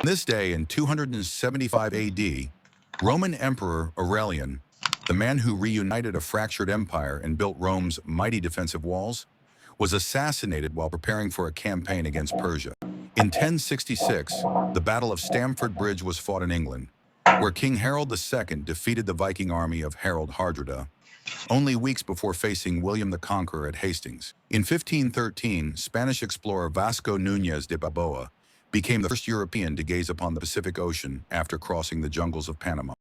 On this day in 275 AD, Roman Emperor Aurelian, the man who reunited a fractured empire and built Rome's mighty defensive walls, was assassinated while preparing for a campaign against Persia. In 1066, the Battle of Stamford Bridge was fought in England, where King Harold II defeated the Viking army of Harold Hardrada, only weeks before facing William the Conqueror at Hastings. In 1513, Spanish explorer Vasco Núñez de Balboa became the first European to gaze upon the Pacific Ocean after crossing the jungles of Panama.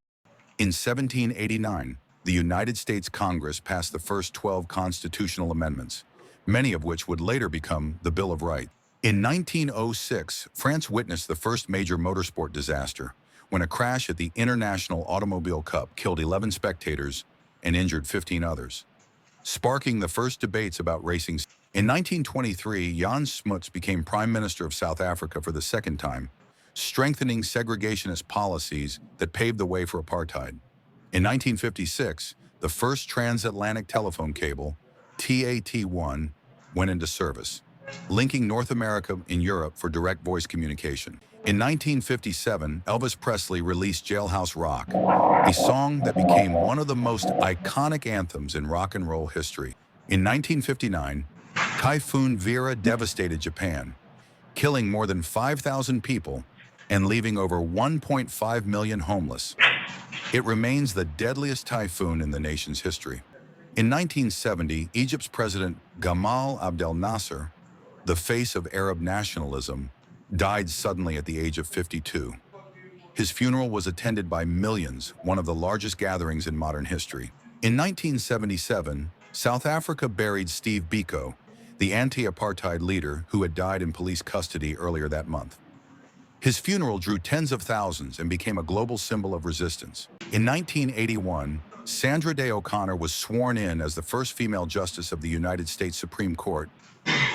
In 1789, the United States Congress passed the first 12 constitutional amendments, many of which would later become the Bill of Rights. In 1906, France witnessed the first major motorsport disaster when a crash at the International Automobile Cup killed 11 spectators and injured 15 others, sparking the first debates about racing. In 1923, Jan Smuts became Prime Minister of South Africa for the second time, strengthening segregationist policies that paved the way for apartheid. In 1956, the first transatlantic telephone cable, TAT-1, went into service, linking North America and Europe for direct voice communication. In 1957, Elvis Presley released Jailhouse Rock, a song that became one of the most iconic anthems in rock and roll history. In 1959, Typhoon Vera devastated Japan, killing more than 5,000 people and leaving over 1.5 million homeless. It remains the deadliest typhoon in the nation's history. In 1970, Egypt's President Gamal Abdel Nasser, the face of Arab nationalism, died suddenly at the age of 52. His funeral was attended by millions, one of the largest gatherings in modern history. In 1977, South Africa buried Steve Biko, the anti-apartheid leader who had died in police custody earlier that month. His funeral drew tens of thousands and became a global symbol of resistance. In 1981, Sandra Day O'Connor was sworn in as the first female justice of the United States Supreme Court,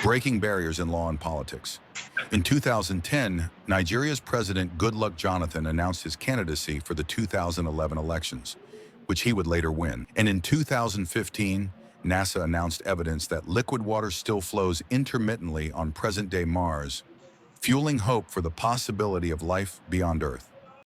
breaking barriers in law and politics. In 2010, Nigeria's President Goodluck Jonathan announced his candidacy for the 2011 elections, which he would later win. And in 2015, NASA announced evidence that liquid water still flows intermittently on present-day Mars, fueling hope for the possibility of life beyond Earth.